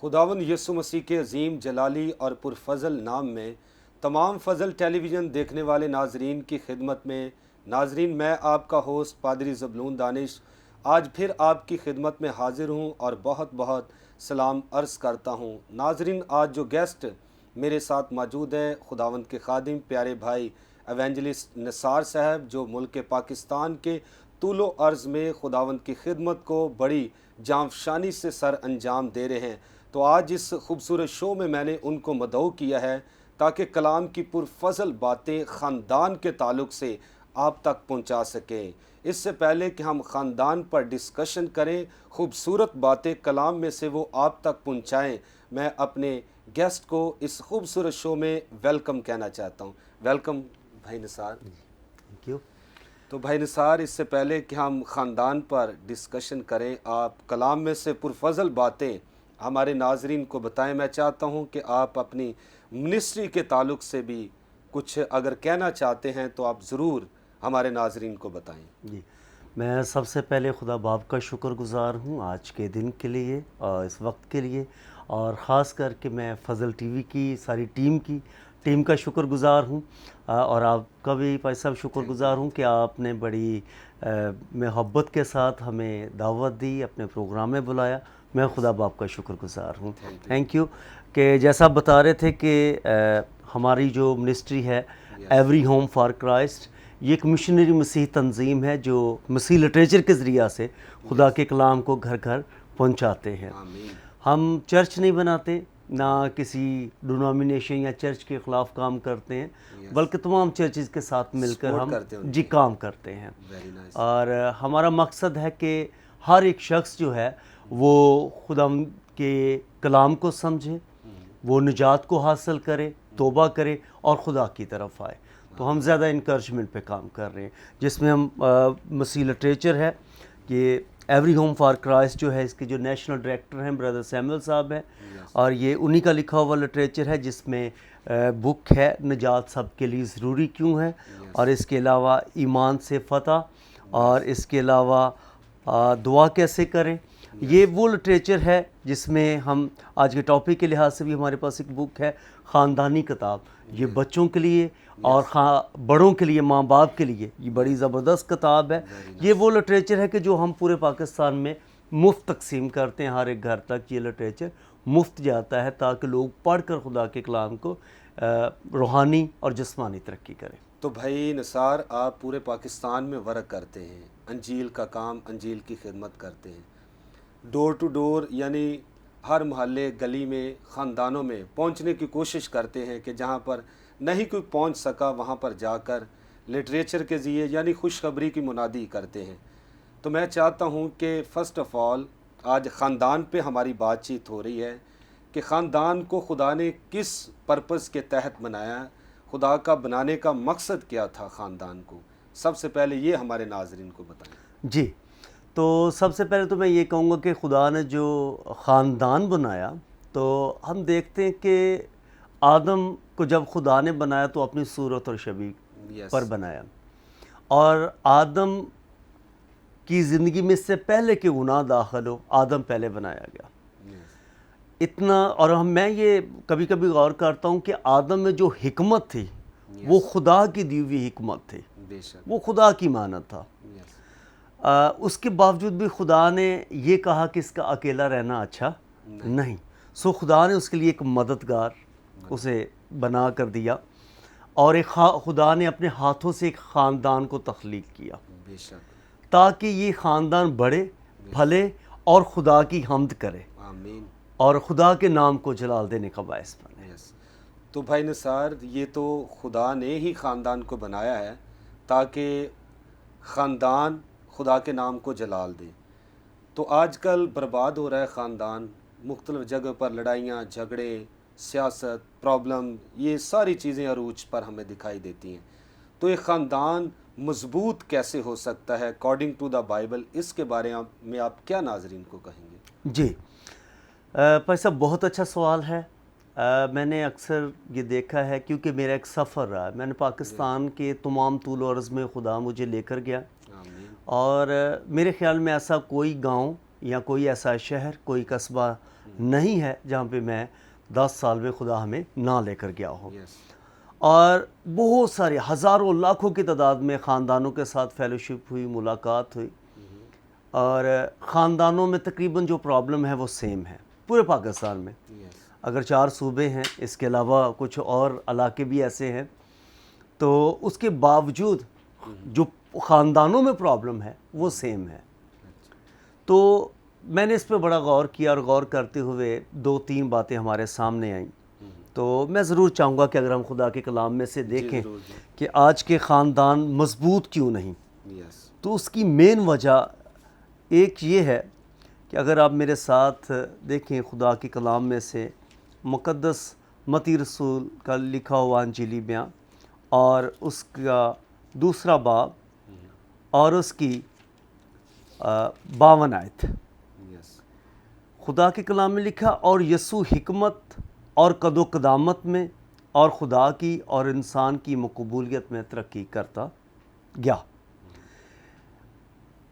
خداوند یسوع مسیح کے عظیم جلالی اور پرفضل نام میں تمام فضل ٹیلی ویژن دیکھنے والے ناظرین کی خدمت میں ناظرین، میں آپ کا ہوسٹ پادری زبلون دانش آج پھر آپ کی خدمت میں حاضر ہوں اور بہت بہت سلام عرض کرتا ہوں۔ ناظرین، آج جو گیسٹ میرے ساتھ موجود ہے خداوند کے خادم پیارے بھائی ایونجلسٹ نثار صاحب، جو ملک پاکستان کے طول و عرض میں خداوند کی خدمت کو بڑی جانفشانی سے سر انجام دے رہے ہیں۔ تو آج اس خوبصورت شو میں نے ان کو مدعو کیا ہے تاکہ کلام کی پرفضل باتیں خاندان کے تعلق سے آپ تک پہنچا سکیں۔ اس سے پہلے کہ ہم خاندان پر ڈسکشن کریں، خوبصورت باتیں کلام میں سے وہ آپ تک پہنچائیں، میں اپنے گیسٹ کو اس خوبصورت شو میں ویلکم کہنا چاہتا ہوں۔ ویلکم بھائی نثار۔ Thank you. تو بھائی نثار، اس سے پہلے کہ ہم خاندان پر ڈسکشن کریں، آپ کلام میں سے پرفضل باتیں ہمارے ناظرین کو بتائیں۔ میں چاہتا ہوں کہ آپ اپنی منسٹری کے تعلق سے بھی کچھ اگر کہنا چاہتے ہیں تو آپ ضرور ہمارے ناظرین کو بتائیں۔ جی، میں سب سے پہلے خدا باپ کا شکر گزار ہوں آج کے دن کے لیے اور اس وقت کے لیے، اور خاص کر کے میں فضل ٹی وی کی ساری ٹیم کا شکر گزار ہوں، اور آپ کا بھی بھائی صاحب شکر گزار ہوں کہ آپ نے بڑی محبت کے ساتھ ہمیں دعوت دی، اپنے پروگرام میں بلایا۔ میں خدا باپ کا شکر گزار ہوں۔ تھینک یو کہ جیسا آپ بتا رہے تھے کہ ہماری جو منسٹری ہے ایوری ہوم فار کرائسٹ، یہ ایک مشنری مسیح تنظیم ہے جو مسیح لٹریچر کے ذریعہ سے خدا کے کلام کو گھر گھر پہنچاتے ہیں۔ ہم چرچ نہیں بناتے، نہ کسی ڈینومینیشن یا چرچ کے خلاف کام کرتے ہیں، بلکہ تمام چرچز کے ساتھ مل کر ہم کام کرتے ہیں۔ اور ہمارا مقصد ہے کہ ہر ایک شخص جو ہے وہ خدا کے کلام کو سمجھے، وہ نجات کو حاصل کرے، توبہ کرے اور خدا کی طرف آئے۔ تو ہم زیادہ انکرجمنٹ پہ کام کر رہے ہیں، جس میں ہم مسیح لٹریچر ہے، یہ ایوری ہوم فار کرائسٹ جو ہے، اس کے جو نیشنل ڈائریکٹر ہیں برادر سیمول صاحب ہیں، اور یہ انہی کا لکھا ہوا لٹریچر ہے جس میں بک ہے نجات سب کے لیے ضروری کیوں ہے، اور اس کے علاوہ ایمان سے فتح، اور اس کے علاوہ دعا کیسے کریں۔ یہ وہ لٹریچر ہے جس میں ہم آج کے ٹاپک کے لحاظ سے بھی ہمارے پاس ایک بک ہے خاندانی کتاب، یہ بچوں کے لیے اور بڑوں کے لیے، ماں باپ کے لیے یہ بڑی زبردست کتاب ہے۔ یہ وہ لٹریچر ہے کہ جو ہم پورے پاکستان میں مفت تقسیم کرتے ہیں، ہر ایک گھر تک یہ لٹریچر مفت جاتا ہے تاکہ لوگ پڑھ کر خدا کے کلام کو روحانی اور جسمانی ترقی کریں۔ تو بھائی نثار، آپ پورے پاکستان میں ورک کرتے ہیں، انجیل کا کام، انجیل کی خدمت کرتے ہیں، ڈور ٹو ڈور، یعنی ہر محلے گلی میں خاندانوں میں پہنچنے کی کوشش کرتے ہیں کہ جہاں پر نہیں کوئی پہنچ سکا وہاں پر جا کر لٹریچر کے ذریعے یعنی خوشخبری کی منادی کرتے ہیں۔ تو میں چاہتا ہوں کہ فرسٹ آف آل آج خاندان پہ ہماری بات چیت ہو رہی ہے کہ خاندان کو خدا نے کس پرپس کے تحت بنایا، خدا کا بنانے کا مقصد کیا تھا خاندان کو، سب سے پہلے یہ ہمارے ناظرین کو بتائیں۔ جی، تو سب سے پہلے تو میں یہ کہوں گا کہ خدا نے جو خاندان بنایا، تو ہم دیکھتے ہیں کہ آدم کو جب خدا نے بنایا تو اپنی صورت اور شبیہ پر بنایا، اور آدم کی زندگی میں اس سے پہلے کہ گناہ داخل ہو، آدم پہلے بنایا گیا۔ اتنا، اور میں یہ کبھی کبھی غور کرتا ہوں کہ آدم میں جو حکمت تھی وہ خدا کی دی ہوئی حکمت تھی، وہ خدا کی مانت تھا۔ اس کے باوجود بھی خدا نے یہ کہا کہ اس کا اکیلا رہنا اچھا نہیں، سو خدا نے اس کے لیے ایک مددگار اسے بنا کر دیا، اور خدا نے اپنے ہاتھوں سے ایک خاندان کو تخلیق کیا تاکہ یہ خاندان بڑھے، پھلے اور خدا کی حمد کرے اور خدا کے نام کو جلال دینے کا باعث بنے۔ تو بھائی نثار، یہ تو خدا نے ہی خاندان کو بنایا ہے تاکہ خاندان خدا کے نام کو جلال دے۔ تو آج کل برباد ہو رہا ہے خاندان، مختلف جگہ پر لڑائیاں، جھگڑے، سیاست، پرابلم، یہ ساری چیزیں عروج پر ہمیں دکھائی دیتی ہیں۔ تو ایک خاندان مضبوط کیسے ہو سکتا ہے اکارڈنگ ٹو دا بائبل، اس کے بارے میں آپ کیا ناظرین کو کہیں گے؟ جی بھائی صاحب، بہت اچھا سوال ہے۔ میں نے اکثر یہ دیکھا ہے، کیونکہ میرا ایک سفر رہا ہے، میں نے پاکستان کے تمام طول و عرض میں خدا مجھے لے کر گیا، اور میرے خیال میں ایسا کوئی گاؤں یا کوئی ایسا شہر، کوئی قصبہ نہیں ہے جہاں پہ میں 10 سال میں خدا ہمیں نہ لے کر گیا ہو. Yes. اور بہت سارے ہزاروں لاکھوں کی تعداد میں خاندانوں کے ساتھ فیلوشپ ہوئی, ملاقات ہوئی, اور خاندانوں میں تقریباً جو پرابلم ہے وہ سیم ہے پورے پاکستان میں. Yes. اگر 4 صوبے ہیں, اس کے علاوہ کچھ اور علاقے بھی ایسے ہیں, تو اس کے باوجود جو خاندانوں میں پرابلم ہے وہ سیم ہے. تو میں نے اس پہ بڑا غور کیا, اور غور کرتے ہوئے 2-3 باتیں ہمارے سامنے آئیں. تو میں ضرور چاہوں گا کہ اگر ہم خدا کے کلام میں سے دیکھیں کہ آج کے خاندان مضبوط کیوں نہیں, Yes. تو اس کی مین وجہ ایک یہ ہے کہ اگر آپ میرے ساتھ دیکھیں خدا کے کلام میں سے مقدس متی رسول کا لکھا ہوا انجیلی بیان اور اس کا 2 باب اور اس کی 52 آیت, Yes. خدا کے کلام میں لکھا, اور یسوع حکمت اور قد و قدامت میں اور خدا کی اور انسان کی مقبولیت میں ترقی کرتا گیا.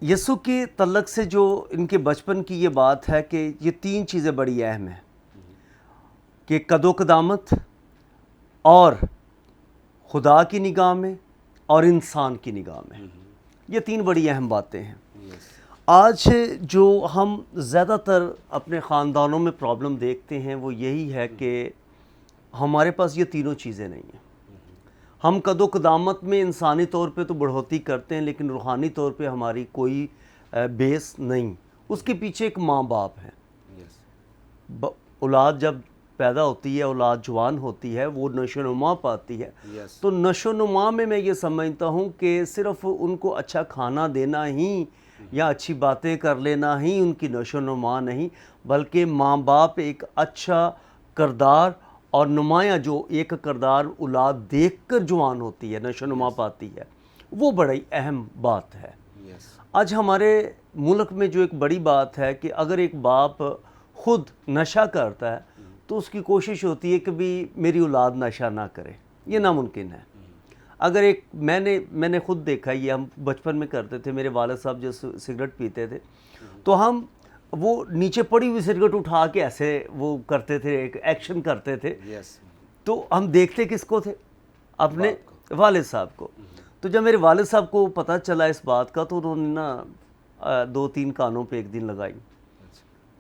یسوع کے تعلق سے جو ان کے بچپن کی یہ بات ہے کہ یہ 3 چیزیں بڑی اہم ہیں کہ قد و قدامت اور خدا کی نگاہ میں اور انسان کی نگاہ میں, یہ 3 بڑی اہم باتیں ہیں. Yes. آج جو ہم زیادہ تر اپنے خاندانوں میں پرابلم دیکھتے ہیں وہ یہی ہے کہ ہمارے پاس یہ تینوں چیزیں نہیں ہیں. ہم قد و قدامت میں انسانی طور پہ تو بڑھوتی کرتے ہیں, لیکن روحانی طور پہ ہماری کوئی بیس نہیں. اس کے پیچھے ایک ماں باپ ہے. Yes. اولاد جب پیدا ہوتی ہے, اولاد جوان ہوتی ہے, وہ نشو و نما پاتی ہے. Yes. تو نشو و نما میں یہ سمجھتا ہوں کہ صرف ان کو اچھا کھانا دینا ہی یا اچھی باتیں کر لینا ہی ان کی نشو و نما نہیں, بلکہ ماں باپ ایک اچھا کردار اور نمایاں جو ایک کردار اولاد دیکھ کر جوان ہوتی ہے, نشو و نما پاتی ہے, وہ بڑی اہم بات ہے. Yes. آج ہمارے ملک میں جو ایک بڑی بات ہے کہ اگر ایک باپ خود نشہ کرتا ہے تو اس کی کوشش ہوتی ہے کہ بھی میری اولاد نشہ نہ کرے. یہ ناممکن ہے. اگر ایک میں نے خود دیکھا, یہ ہم بچپن میں کرتے تھے, میرے والد صاحب جو سگریٹ پیتے تھے تو ہم وہ نیچے پڑی ہوئی سگریٹ اٹھا کے ایسے وہ کرتے تھے, ایک ایکشن کرتے تھے. Yes. تو ہم دیکھتے کس کو تھے؟ اپنے والد صاحب کو. تو جب میرے والد صاحب کو پتہ چلا اس بات کا تو انہوں نے نا 2-3 کانوں پہ ایک دن لگائی.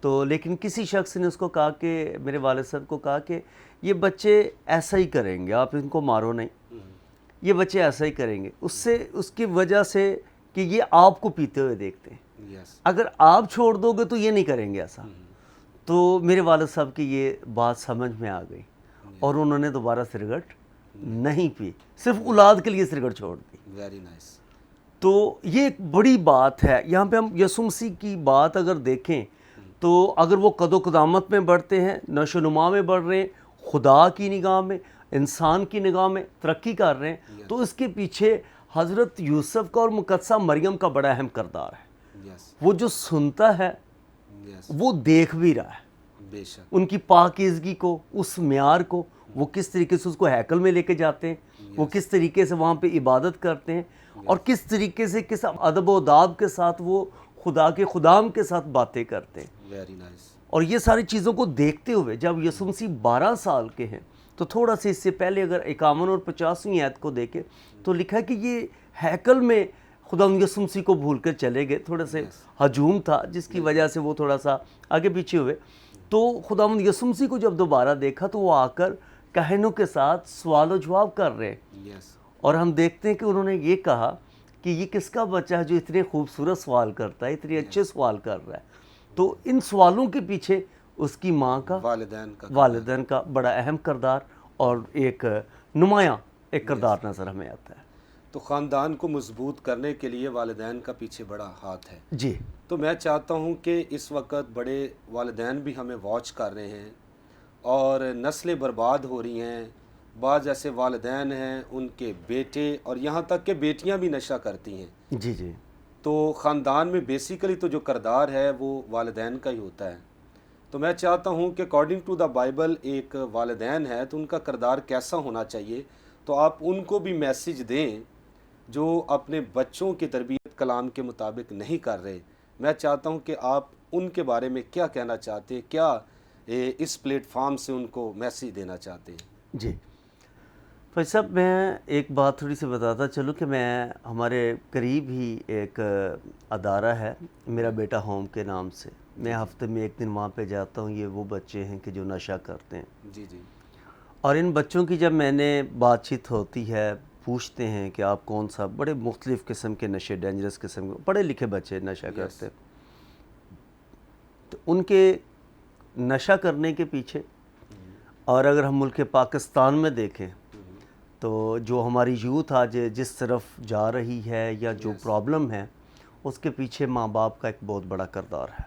تو لیکن کسی شخص نے اس کو کہا کہ میرے والد صاحب کو کہا کہ یہ بچے ایسا ہی کریں گے, آپ ان کو مارو نہیں, یہ بچے ایسا ہی کریں گے. اس کی وجہ سے کہ یہ آپ کو پیتے ہوئے دیکھتے ہیں, Yes. اگر آپ چھوڑ دو گے تو یہ نہیں کریں گے ایسا. تو میرے والد صاحب کی یہ بات سمجھ میں آ گئی اور انہوں نے دوبارہ سگریٹ نہیں پی, صرف اولاد کے لیے سگریٹ چھوڑ دی. Very nice. تو یہ ایک بڑی بات ہے. یہاں پہ ہم یسوع مسیح کی بات اگر دیکھیں تو اگر وہ قد و قدامت میں بڑھتے ہیں, نشو و نما میں بڑھ رہے ہیں, خدا کی نگاہ میں, انسان کی نگاہ میں ترقی کر رہے ہیں, تو اس کے پیچھے حضرت یوسف کا اور مقدسہ مریم کا بڑا اہم کردار ہے. Yes. وہ جو سنتا ہے Yes. وہ دیکھ بھی رہا ہے بے شک. ان کی پاکیزگی کو, اس معیار کو, وہ کس طریقے سے اس کو ہیکل میں لے کے جاتے ہیں, وہ کس طریقے سے وہاں پہ عبادت کرتے ہیں, اور کس طریقے سے کس ادب و اداب کے ساتھ وہ خدا کے خدام کے ساتھ باتیں کرتے ہیں. Very nice. اور یہ ساری چیزوں کو دیکھتے ہوئے جب یسوع مسیح 12 سال کے ہیں تو تھوڑا سا اس سے پہلے اگر 51 اور 50ویں آیت کو دیکھیں تو لکھا ہے کہ یہ ہیکل میں خدا یسوع مسیح کو بھول کر چلے گئے. تھوڑا سا ہجوم تھا جس کی وجہ سے وہ تھوڑا سا آگے پیچھے ہوئے. تو خدا یسوع مسیح کو جب دوبارہ دیکھا تو وہ آ کر کہنوں کے ساتھ سوال و جواب کر رہے ہیں. Yes. اور ہم دیکھتے ہیں کہ انہوں نے یہ کہا کہ یہ کس کا بچہ ہے جو اتنے خوبصورت سوال کرتا ہے, اتنے اچھے سوال کر رہا ہے. تو ان سوالوں کے پیچھے اس کی ماں کا, والدین کا بڑا اہم کردار اور ایک نمایاں ایک کردار نظر ہمیں آتا ہے. تو خاندان کو مضبوط کرنے کے لیے والدین کا پیچھے بڑا ہاتھ ہے. جی. تو میں چاہتا ہوں کہ اس وقت بڑے والدین بھی ہمیں واچ کر رہے ہیں اور نسلیں برباد ہو رہی ہیں. بعض ایسے والدین ہیں ان کے بیٹے اور یہاں تک کہ بیٹیاں بھی نشہ کرتی ہیں. جی جی. تو خاندان میں بیسیکلی تو جو کردار ہے وہ والدین کا ہی ہوتا ہے. تو میں چاہتا ہوں کہ اکارڈنگ ٹو دا بائبل ایک والدین ہے تو ان کا کردار کیسا ہونا چاہیے, تو آپ ان کو بھی میسج دیں جو اپنے بچوں کی تربیت کلام کے مطابق نہیں کر رہے. میں چاہتا ہوں کہ آپ ان کے بارے میں کیا کہنا چاہتے ہیں, کیا اس پلیٹ فارم سے ان کو میسیج دینا چاہتے ہیں؟ جی بھائی صاحب، میں ایک بات تھوڑی سی بتاتا چلوں کہ میں ہمارے قریب ہی ایک ادارہ ہے میرا بیٹا ہوم کے نام سے، میں ہفتے میں ایک دن وہاں پہ جاتا ہوں. یہ وہ بچے ہیں کہ جو نشہ کرتے ہیں. جی جی. اور ان بچوں کی جب میں نے بات چیت ہوتی ہے، پوچھتے ہیں کہ آپ کون سا، بڑے مختلف قسم کے نشے، ڈینجرس قسم کے پڑھے لکھے بچے نشہ کرتے ہیں. تو ان کے نشہ کرنے کے پیچھے، اور اگر ہم ملک پاکستان میں دیکھیں تو جو ہماری یوتھ آج جس طرف جا رہی ہے یا جو پرابلم ہے، اس کے پیچھے ماں باپ کا ایک بہت بڑا کردار ہے.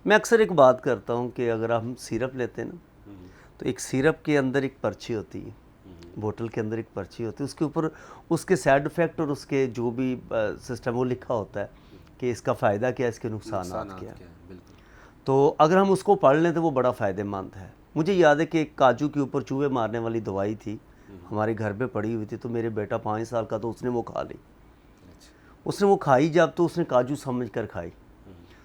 میں اکثر ایک بات کرتا ہوں کہ اگر ہم سیرپ لیتے ہیں نا، تو ایک سیرپ کے اندر ایک پرچی ہوتی ہے، بوتل کے اندر ایک پرچی ہوتی ہے، اس کے اوپر اس کے سائیڈ افیکٹ اور اس کے جو بھی سسٹم وہ لکھا ہوتا ہے کہ اس کا فائدہ کیا ہے، اس کے نقصانات کیا ہے. تو اگر ہم اس کو پڑھ لیں تو وہ بڑا فائدہ مند ہے. مجھے یاد ہے کہ ایک کاجو کے اوپر چوہے مارنے والی دوائی تھی، ہمارے گھر پہ پڑی ہوئی تھی. تو میرے بیٹا 5 سال کا، تو اس نے وہ کھا لی. اس نے وہ کھائی جب، تو اس نے کاجو سمجھ کر کھائی.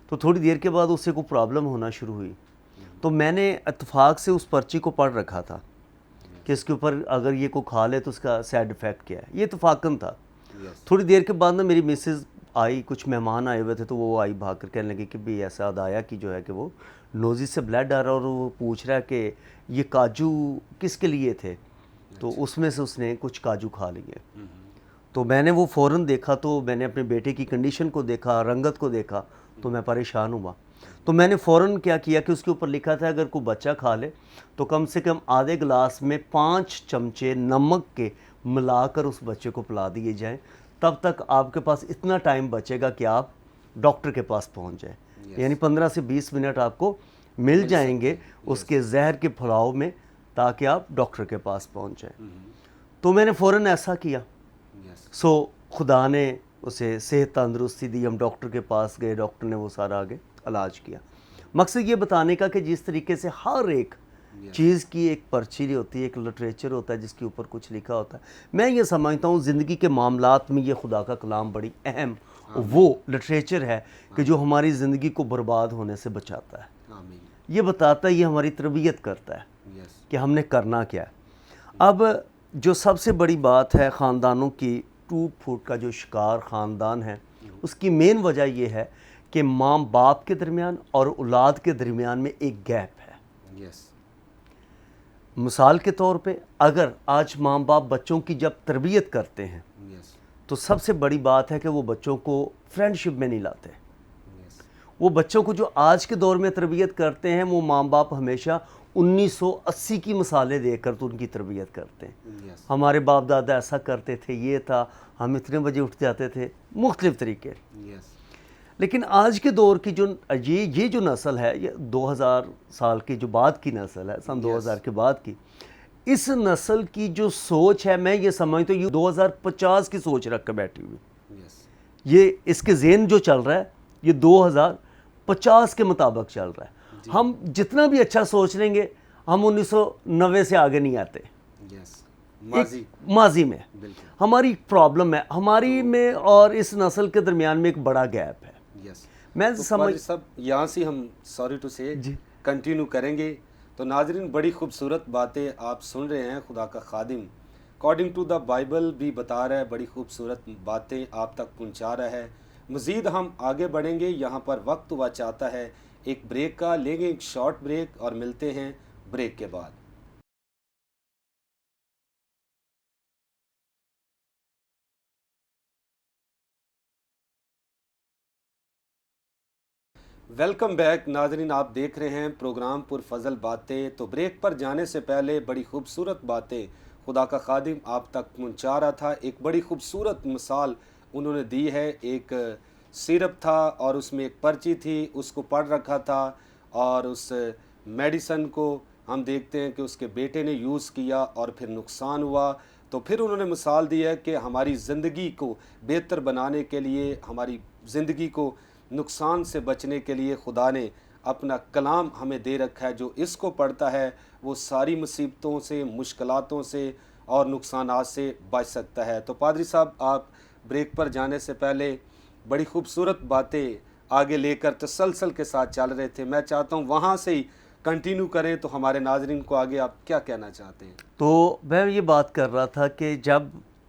تو تھوڑی دیر کے بعد اس سے کوئی پرابلم ہونا شروع ہوئی. تو میں نے اتفاق سے اس پرچی کو پڑھ رکھا تھا کہ اس کے اوپر اگر یہ کو کھا لے تو اس کا سائیڈ افیکٹ کیا ہے. یہ اتفاقاً تھا. تھوڑی دیر کے بعد نا میری مسز آئی، کچھ مہمان آئے ہوئے تھے، تو وہ آئی بھاگ کر کہنے لگی کہ بھی ایسا آیا کہ جو ہے کہ وہ نوزی سے بلڈ آ رہا، اور وہ پوچھ رہا ہے کہ یہ کاجو کس کے لیے تھے. تو اس میں سے اس نے کچھ کاجو کھا لیے. تو میں نے وہ فوراً دیکھا، تو میں نے اپنے بیٹے کی کنڈیشن کو دیکھا، رنگت کو دیکھا، تو میں پریشان ہوا. تو میں نے فوراً کیا کہ اس کے اوپر لکھا تھا اگر کوئی بچہ کھا لے تو کم سے کم آدھے گلاس میں 5 چمچے نمک کے ملا کر اس بچے کو پلا دیے جائیں. تب تک آپ کے پاس اتنا ٹائم بچے گا کہ آپ ڈاکٹر کے پاس پہنچ جائیں. یعنی 15 سے 20 منٹ آپ کو مل جائیں گے اس کے زہر کے پھیلاؤ میں، تاکہ آپ ڈاکٹر کے پاس پہنچ جائیں. تو میں نے فوراً ایسا کیا. سو خدا نے اسے صحت تندرستی دی. ہم ڈاکٹر کے پاس گئے، ڈاکٹر نے وہ سارا آگے علاج کیا. مقصد یہ بتانے کا کہ جس طریقے سے ہر ایک چیز کی ایک پرچی ہوتی ہے، ایک لٹریچر ہوتا ہے جس کے اوپر کچھ لکھا ہوتا ہے. میں یہ سمجھتا ہوں زندگی کے معاملات میں یہ خدا کا کلام بڑی اہم وہ لٹریچر ہے کہ جو ہماری زندگی کو برباد ہونے سے بچاتا ہے. یہ بتاتا ہے، یہ ہماری تربیت کرتا ہے کہ ہم نے کرنا کیا ہے. اب جو سب سے بڑی بات ہے، خاندانوں کی ٹوٹ پھوٹ کا جو شکار خاندان ہے، اس کی مین وجہ یہ ہے کہ ماں باپ کے درمیان اور اولاد کے درمیان میں ایک گیپ ہے. مثال کے طور پہ اگر آج ماں باپ بچوں کی جب تربیت کرتے ہیں تو سب سے بڑی بات ہے کہ وہ بچوں کو فرینڈ شپ میں نہیں لاتے. وہ بچوں کو جو آج کے دور میں تربیت کرتے ہیں، وہ ماں باپ ہمیشہ 1980 کی مثالیں دے کر تو ان کی تربیت کرتے ہیں. ہمارے باپ دادا ایسا کرتے تھے، یہ تھا، ہم اتنے بجے اٹھ جاتے تھے، مختلف طریقے. لیکن آج کے دور کی جو یہ جو نسل ہے، یہ 2000 سال کی جو بعد کی نسل ہے، سن 2000 کے بعد کی، اس نسل کی جو سوچ ہے، میں یہ سمجھتا ہوں یہ 2050 کی سوچ رکھ کے بیٹھی ہوئی. یہ اس کے ذہن جو چل رہا ہے یہ 2050 کے مطابق چل رہا ہے. ہم جتنا بھی اچھا سوچ لیں گے، ہم 1990 سے آگے نہیں آتے. ماضی میں ہماری پرابلم ہے، ہماری میں اور اس نسل کے درمیان میں ایک بڑا گیپ ہے. میں سمجھ سب یہاں سے ہم سوری ٹو سے کنٹینیو کریں گے. تو ناظرین، بڑی خوبصورت باتیں آپ سن رہے ہیں. خدا کا خادم اکارڈنگ ٹو دا بائبل بھی بتا رہا ہے، بڑی خوبصورت باتیں آپ تک پہنچا رہا ہے. مزید ہم آگے بڑھیں گے. یہاں پر وقت ہوا چاہتا ہے ایک بریک کا، لیں گے ایک شارٹ بریک اور ملتے ہیں بریک کے بعد. ویلکم بیک ناظرین، آپ دیکھ رہے ہیں پروگرام پر فضل باتیں. تو بریک پر جانے سے پہلے بڑی خوبصورت باتیں خدا کا خادم آپ تک پہنچا رہا تھا. ایک بڑی خوبصورت مثال انہوں نے دی ہے. ایک سیرپ تھا اور اس میں ایک پرچی تھی، اس کو پڑھ رکھا تھا، اور اس میڈیسن کو ہم دیکھتے ہیں کہ اس کے بیٹے نے یوز کیا اور پھر نقصان ہوا. تو پھر انہوں نے مثال دی ہے کہ ہماری زندگی کو بہتر بنانے کے لیے، ہماری زندگی کو نقصان سے بچنے کے لیے خدا نے اپنا کلام ہمیں دے رکھا ہے. جو اس کو پڑھتا ہے وہ ساری مصیبتوں سے، مشکلاتوں سے اور نقصانات سے بچ سکتا ہے. تو پادری صاحب، آپ بریک پر جانے سے پہلے بڑی خوبصورت باتیں آگے لے کر تسلسل کے ساتھ چل رہے تھے. میں چاہتا ہوں وہاں سے ہی کنٹینیو کریں تو ہمارے ناظرین کو آگے آپ کیا کہنا چاہتے ہیں؟ تو میں یہ بات کر رہا تھا کہ جب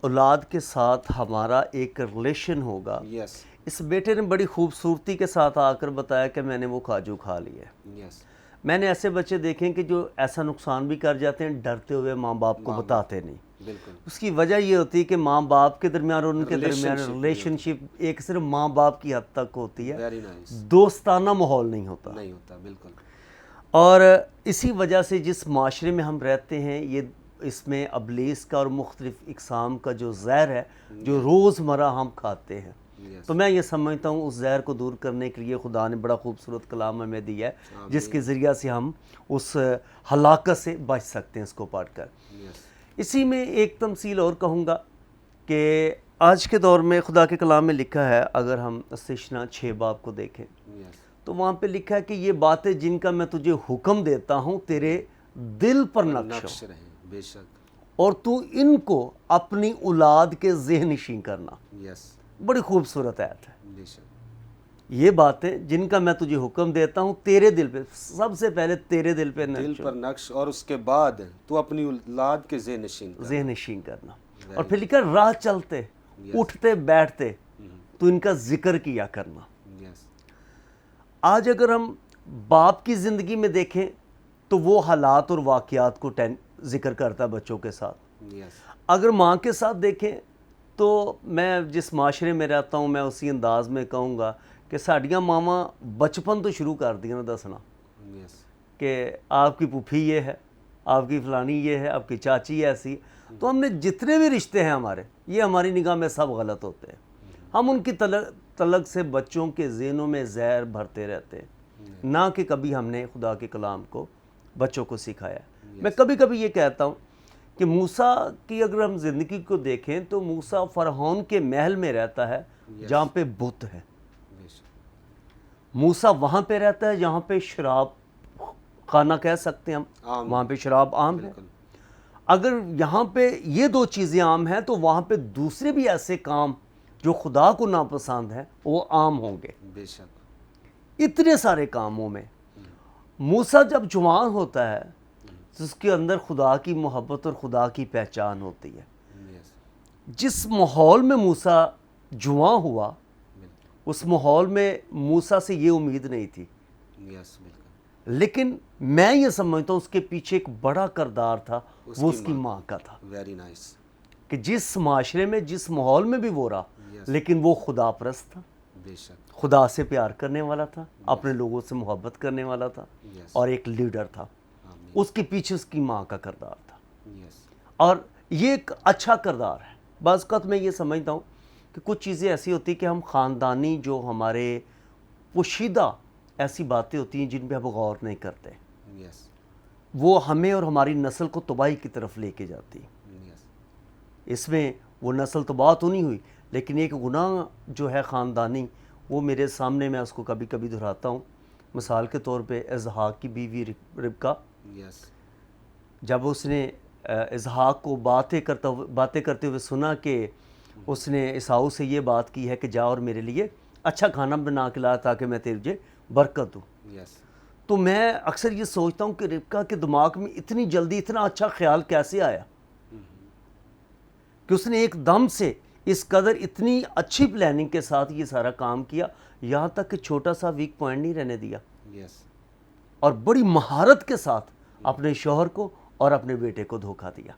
اولاد کے ساتھ ہمارا ایک ریلیشن ہوگا، یس اس بیٹے نے بڑی خوبصورتی کے ساتھ آ کر بتایا کہ میں نے وہ کاجو کھا لیا ہے۔ یس میں نے ایسے بچے دیکھیں کہ جو ایسا نقصان بھی کر جاتے ہیں ڈرتے ہوئے ماں باپ کو بتاتے نہیں۔ بالکل اس کی وجہ یہ ہوتی ہے کہ ماں باپ کے درمیان اور ان کے درمیان Relationship ریلیشن شپ ایک صرف ماں باپ کی حد تک ہوتی ہے، ویری نائس، دوستانہ ماحول نہیں ہوتا۔ نہیں ہوتا بالکل۔ اور اسی وجہ سے جس معاشرے میں ہم رہتے ہیں، یہ اس میں ابلیس کا اور مختلف اقسام کا جو زہر ہے جو روزمرہ ہم کھاتے ہیں، یس تو میں یہ سمجھتا ہوں اس زہر کو دور کرنے کے لیے خدا نے بڑا خوبصورت کلام ہمیں دیا ہے جس کے ذریعہ سے ہم اس ہلاکت سے بچ سکتے ہیں اس کو پڑھ کر۔ یس اسی میں ایک تمثیل اور کہوں گا کہ آج کے دور میں خدا کے کلام میں لکھا ہے، اگر ہم استثنا 6 باب کو دیکھیں یس تو وہاں پہ لکھا ہے کہ یہ باتیں جن کا میں تجھے حکم دیتا ہوں تیرے دل پر نقش نقش ہو، رہیں بے شک، اور تو ان کو اپنی اولاد کے ذہن نشین کرنا۔ یس بڑی خوبصورت آیت ہے۔ بے شک، یہ باتیں جن کا میں تجھے حکم دیتا ہوں تیرے دل پہ، سب سے پہلے تیرے دل پہ دل نقش ہو، پر نقش، اور اس کے بعد تو اپنی اولاد کے ذہن نشین کر۔ ذہن نشین کرنا۔ اور پھر لکھا راہ چلتے اٹھتے بیٹھتے تو ان کا ذکر کیا کرنا۔ یس آج اگر ہم باپ کی زندگی میں دیکھیں تو وہ حالات اور واقعات کو ذکر کرتا ہے بچوں کے ساتھ۔ یس اگر ماں کے ساتھ دیکھیں تو میں جس معاشرے میں رہتا ہوں میں اسی انداز میں کہوں گا کہ ساڑیاں ماما بچپن تو شروع کر دیا نا دسنا یس کہ آپ کی پھوپھی یہ ہے، آپ کی فلانی یہ ہے، آپ کی چاچی ایسی۔ تو ہم نے جتنے بھی رشتے ہیں ہمارے، یہ ہماری نگاہ میں سب غلط ہوتے ہیں۔ ہم ان کی تلق سے بچوں کے ذہنوں میں زہر بھرتے رہتے ہیں، نہ کہ کبھی ہم نے خدا کے کلام کو بچوں کو سکھایا۔ میں کبھی کبھی یہ کہتا ہوں کہ موسیٰ کی اگر ہم زندگی کو دیکھیں تو موسیٰ فرعون کے محل میں رہتا ہے جہاں پہ بت ہے۔ بے شک، موسیٰ وہاں پہ رہتا ہے جہاں پہ شراب خانہ کہہ سکتے ہیں ہم، عام، وہاں پہ شراب عام ہے۔ بالکل اگر یہاں پہ یہ 2 چیزیں عام ہیں تو وہاں پہ دوسرے بھی ایسے کام جو خدا کو ناپسند ہیں وہ عام ہوں گے۔ بے شک، اتنے سارے کاموں میں موسیٰ جب جوان ہوتا ہے تو اس کے اندر خدا کی محبت اور خدا کی پہچان ہوتی ہے۔ یس جس ماحول میں موسیٰ جوان ہوا بالکل، اس ماحول میں موسیٰ سے یہ امید نہیں تھی، یس بالکل، لیکن میں یہ سمجھتا ہوں اس کے پیچھے ایک بڑا کردار تھا، وہ اس کی ماں کا تھا، ویری نائس، کہ جس معاشرے میں جس ماحول میں بھی وہ رہا لیکن وہ خدا پرست تھا، بے شک، خدا سے پیار کرنے والا تھا، اپنے لوگوں سے محبت کرنے والا تھا، یس اور ایک لیڈر تھا۔ آمین، اس کے پیچھے اس کی ماں کا کردار تھا، یس اور یہ ایک اچھا کردار ہے۔ بعض اوقات میں یہ سمجھتا ہوں کہ کچھ چیزیں ایسی ہوتی کہ ہم خاندانی جو ہمارے پوشیدہ ایسی باتیں ہوتی ہیں جن پہ ہم غور نہیں کرتے، یس وہ ہمیں اور ہماری نسل کو تباہی کی طرف لے کے جاتی ہیں۔ یس اس میں وہ نسل تباہ تو نہیں ہوئی لیکن ایک گناہ جو ہے خاندانی، وہ میرے سامنے، میں اس کو کبھی کبھی دہراتا ہوں۔ مثال کے طور پہ اسحاق کی بیوی ربکا، یس جب اس نے اسحاق کو باتیں کرتے ہوئے سنا کہ اس نے عیساؤ سے یہ بات کی ہے کہ جا اور میرے لیے اچھا کھانا بنا کے لا تاکہ میں تجھے برکت دوں، یس تو میں اکثر یہ سوچتا ہوں کہ ربکا کے دماغ میں اتنی جلدی اتنا اچھا خیال کیسے آیا کہ اس نے ایک دم سے اس قدر اتنی اچھی پلاننگ کے ساتھ یہ سارا کام کیا، یہاں تک کہ چھوٹا سا ویک پوائنٹ نہیں رہنے دیا، یس اور بڑی مہارت کے ساتھ اپنے شوہر کو اور اپنے بیٹے کو دھوکہ دیا۔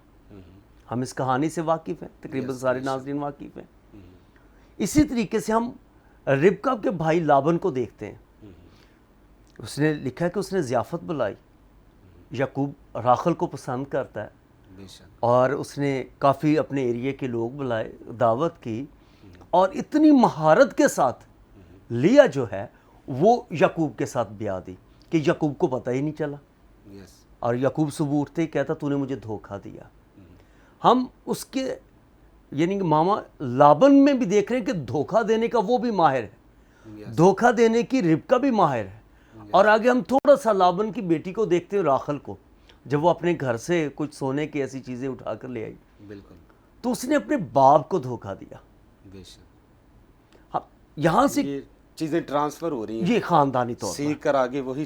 ہم اس کہانی سے واقف ہیں، تقریباً سارے ناظرین واقف ہیں۔ اسی طریقے سے ہم ربکا کے بھائی لابن کو دیکھتے ہیں، اس نے لکھا ہے کہ اس نے ضیافت بلائی، یعقوب راخل کو پسند کرتا ہے، بے شک، اور اس نے کافی اپنے ایریے کے لوگ بلائے، دعوت کی، اور اتنی مہارت کے ساتھ لیا جو ہے وہ یعقوب کے ساتھ بیاہ دی کہ یعقوب کو پتہ ہی نہیں چلا، یس اور یعقوب صبح اٹھتے ہی کہتا تو نے مجھے دھوکہ دیا۔ ہم اس کے یعنی کہ ماما لابن میں بھی دیکھ رہے ہیں کہ دھوکہ دینے کا وہ بھی ماہر ہے، یس دھوکہ دینے کی ربکا بھی ماہر ہے۔ اور آگے ہم تھوڑا سا لابن کی بیٹی کو دیکھتے ہیں، راخل کو، جب وہ اپنے گھر سے کچھ سونے کی ایسی چیزیں اٹھا کر لے آئی بالکل، تو اس نے اپنے باپ کو دھوکہ دیا۔ بے شک، یہاں سے یہ چیزیں ٹرانسفر ہو رہی ہیں، یہ خاندانی طور پر سیکھ کر آگے وہی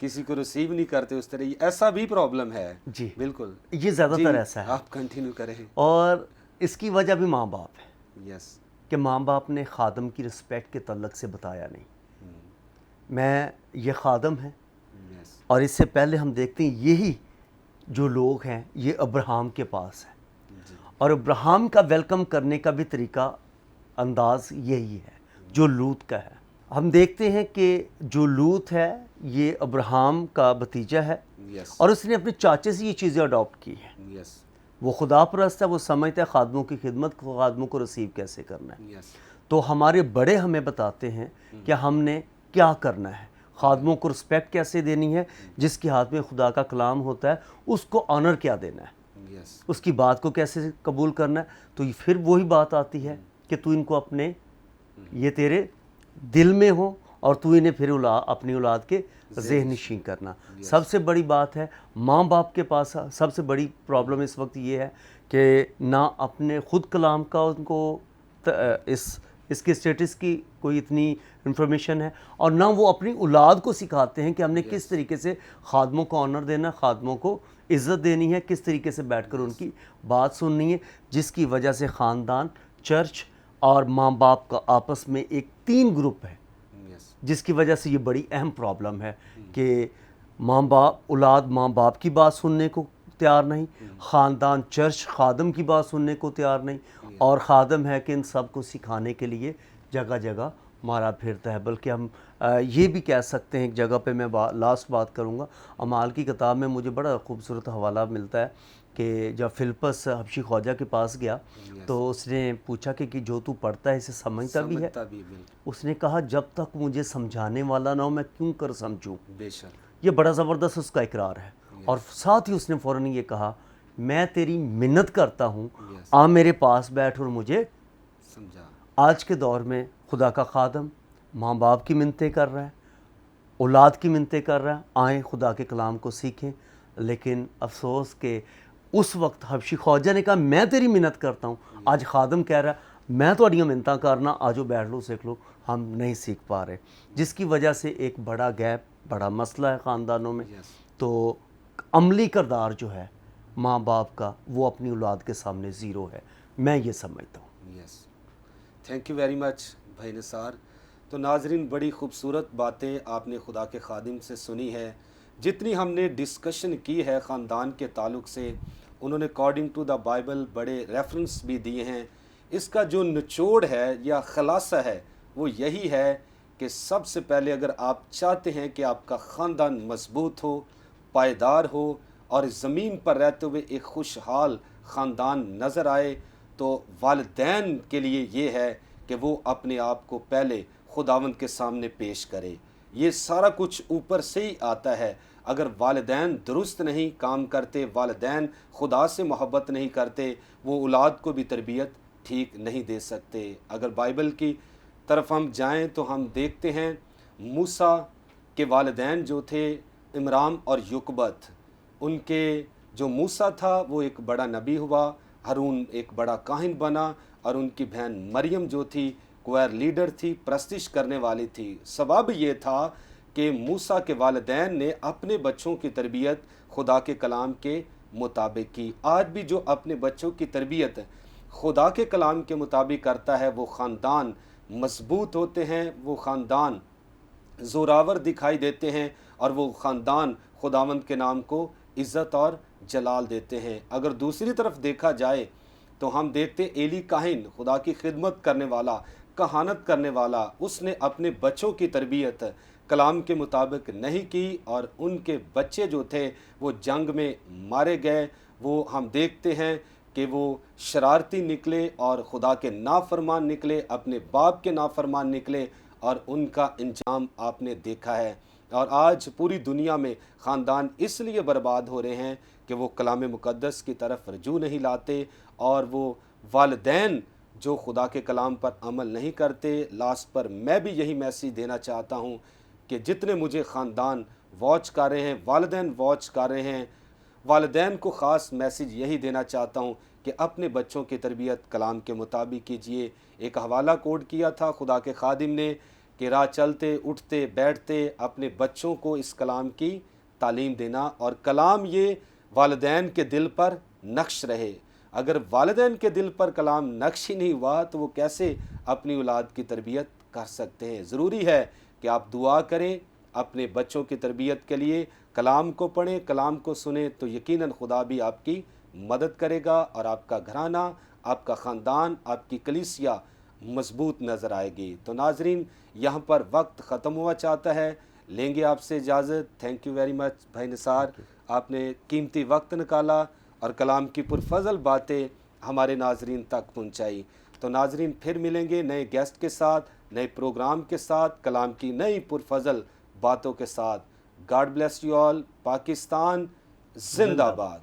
کسی کو ریسیو نہیں کرتے اس طرح، ایسا بھی پرابلم ہے؟ جی بالکل، یہ زیادہ تر ایسا ہے، آپ کنٹینیو کریں۔ اور اس کی وجہ بھی ماں باپ ہے یس، کہ ماں باپ نے خادم کی رسپیکٹ کے تعلق سے بتایا نہیں۔ میں یہ خادم ہے، یس، اور اس سے پہلے ہم دیکھتے ہیں یہی جو لوگ ہیں یہ ابراہیم کے پاس ہے، اور ابراہیم کا ویلکم کرنے کا بھی طریقہ انداز یہی ہے جو لوط کا ہے۔ ہم دیکھتے ہیں کہ جو لوط ہے یہ ابراہیم کا بھتیجا ہے، یس، اور اس نے اپنے چاچے سے یہ چیزیں اڈاپٹ کی ہیں۔ یس، وہ خدا پرست ہے، وہ سمجھتا ہے خادموں کی خدمت کو، خادموں کو ریسیو کیسے کرنا ہے۔ یس، تو ہمارے بڑے ہمیں بتاتے ہیں کہ ہم نے کیا کرنا ہے، خادموں کو رسپیکٹ کیسے دینی ہے، جس کے ہاتھ میں خدا کا کلام ہوتا ہے اس کو آنر کیا دینا ہے، یس، اس کی بات کو کیسے قبول کرنا ہے۔ تو پھر وہی بات آتی ہے کہ تو ان کو اپنے، یہ تیرے دل میں ہو، اور تو انہیں پھر اپنی اولاد کے ذہن نشین کرنا۔ سب سے بڑی بات ہے ماں باپ کے پاس سب سے بڑی پرابلم اس وقت یہ ہے کہ نہ اپنے خود کلام کا ان کو اس کے اسٹیٹس کی کوئی اتنی انفارمیشن ہے، اور نہ وہ اپنی اولاد کو سکھاتے ہیں کہ ہم نے کس طریقے سے خادموں کو آنر دینا، خادموں کو عزت دینی ہے، کس طریقے سے بیٹھ کر ان کی بات سننی ہے، جس کی وجہ سے خاندان، چرچ اور ماں باپ کا آپس میں ایک تین گروپ ہے، جس کی وجہ سے یہ بڑی اہم پرابلم ہے کہ اولاد ماں باپ کی بات سننے کو تیار نہیں، خاندان چرچ خادم کی بات سننے کو تیار نہیں، اور خادم ہے کہ ان سب کو سکھانے کے لیے جگہ جگہ مارا پھرتا ہے۔ بلکہ ہم یہ بھی کہہ سکتے ہیں، ایک جگہ پہ میں لاسٹ بات کروں گا، اعمال کی کتاب میں مجھے بڑا خوبصورت حوالہ ملتا ہے کہ جب فلپس حبشی خواجہ کے پاس گیا تو اس نے پوچھا کہ جو تو پڑھتا ہے اسے سمجھتا بھی ہے؟ اس نے کہا جب تک مجھے سمجھانے والا نہ ہو میں کیوں کر سمجھوں۔ بے شک، یہ بڑا زبردست اس کا اقرار ہے، اور ساتھ ہی اس نے فوراً یہ کہا میں تیری منت کرتا ہوں، آ میرے پاس بیٹھ اور مجھے سمجھا۔ آج کے دور میں خدا کا خادم ماں باپ کی منتیں کر رہا ہے، اولاد کی منتیں کر رہا ہے، آئیں خدا کے کلام کو سیکھیں، لیکن افسوس کہ اس وقت حبشی خواجہ نے کہا میں تیری منت کرتا ہوں، آج خادم کہہ رہا ہے میں تھوڑیاں منتاں کرنا، آجو بیٹھ لو سیکھ لو، ہم نہیں سیکھ پا رہے، جس کی وجہ سے ایک بڑا گیپ، بڑا مسئلہ ہے خاندانوں میں۔ تو عملی کردار جو ہے ماں باپ کا وہ اپنی اولاد کے سامنے زیرو ہے، میں یہ سمجھتا ہوں۔ یس، تھینک یو ویری مچ بھائی نثار۔ تو ناظرین، بڑی خوبصورت باتیں آپ نے خدا کے خادم سے سنی ہے۔ جتنی ہم نے ڈسکشن کی ہے خاندان کے تعلق سے، انہوں نے اکارڈنگ ٹو دا بائبل بڑے ریفرنس بھی دیے ہیں۔ اس کا جو نچوڑ ہے یا خلاصہ ہے وہ یہی ہے کہ سب سے پہلے اگر آپ چاہتے ہیں کہ آپ کا خاندان مضبوط ہو، پائیدار ہو، اور اس زمین پر رہتے ہوئے ایک خوشحال خاندان نظر آئے، تو والدین کے لیے یہ ہے کہ وہ اپنے آپ کو پہلے خداوند کے سامنے پیش کرے۔ یہ سارا کچھ اوپر سے ہی آتا ہے۔ اگر والدین درست نہیں کام کرتے، والدین خدا سے محبت نہیں کرتے، وہ اولاد کو بھی تربیت ٹھیک نہیں دے سکتے۔ اگر بائبل کی طرف ہم جائیں تو ہم دیکھتے ہیں موسیٰ کے والدین جو تھے عمرام اور یقبت، ان کے جو موسیٰ تھا وہ ایک بڑا نبی ہوا، ہارون ایک بڑا کاہن بنا، اور ان کی بہن مریم جو تھی کوئر لیڈر تھی، پرستش کرنے والی تھی۔ سبب یہ تھا کہ موسیٰ کے والدین نے اپنے بچوں کی تربیت خدا کے کلام کے مطابق کی۔ آج بھی جو اپنے بچوں کی تربیت خدا کے کلام کے مطابق کرتا ہے وہ خاندان مضبوط ہوتے ہیں، وہ خاندان زوراور دکھائی دیتے ہیں، اور وہ خاندان خداوند کے نام کو عزت اور جلال دیتے ہیں۔ اگر دوسری طرف دیکھا جائے تو ہم دیکھتے ایلی کاہن، خدا کی خدمت کرنے والا، کہانت کرنے والا، اس نے اپنے بچوں کی تربیت کلام کے مطابق نہیں کی، اور ان کے بچے جو تھے وہ جنگ میں مارے گئے۔ وہ ہم دیکھتے ہیں کہ وہ شرارتی نکلے اور خدا کے نافرمان نکلے، اپنے باپ کے نافرمان نکلے، اور ان کا انجام آپ نے دیکھا ہے۔ اور آج پوری دنیا میں خاندان اس لیے برباد ہو رہے ہیں کہ وہ کلام مقدس کی طرف رجوع نہیں لاتے، اور وہ والدین جو خدا کے کلام پر عمل نہیں کرتے۔ لاسٹ پر میں بھی یہی میسیج دینا چاہتا ہوں کہ جتنے مجھے خاندان واچ کر رہے ہیں، والدین واچ کر رہے ہیں، والدین کو خاص میسیج یہی دینا چاہتا ہوں کہ اپنے بچوں کی تربیت کلام کے مطابق کیجئے۔ ایک حوالہ کوٹ کیا تھا خدا کے خادم نے کہ راہ چلتے اٹھتے بیٹھتے اپنے بچوں کو اس کلام کی تعلیم دینا، اور کلام یہ والدین کے دل پر نقش رہے۔ اگر والدین کے دل پر کلام نقش ہی نہیں ہوا تو وہ کیسے اپنی اولاد کی تربیت کر سکتے ہیں؟ ضروری ہے کہ آپ دعا کریں اپنے بچوں کی تربیت کے لیے، کلام کو پڑھیں، کلام کو سنیں، تو یقیناً خدا بھی آپ کی مدد کرے گا اور آپ کا گھرانہ، آپ کا خاندان، آپ کی کلیسیا مضبوط نظر آئے گی۔ تو ناظرین، یہاں پر وقت ختم ہوا چاہتا ہے، لیں گے آپ سے اجازت۔ تھینک یو ویری مچ بھائی نثار، آپ نے قیمتی وقت نکالا اور کلام کی پرفضل باتیں ہمارے ناظرین تک پہنچائی۔ تو ناظرین، پھر ملیں گے نئے گیسٹ کے ساتھ، نئے پروگرام کے ساتھ، کلام کی نئی پرفضل باتوں کے ساتھ۔ God bless you all. Pakistan زندہ باد۔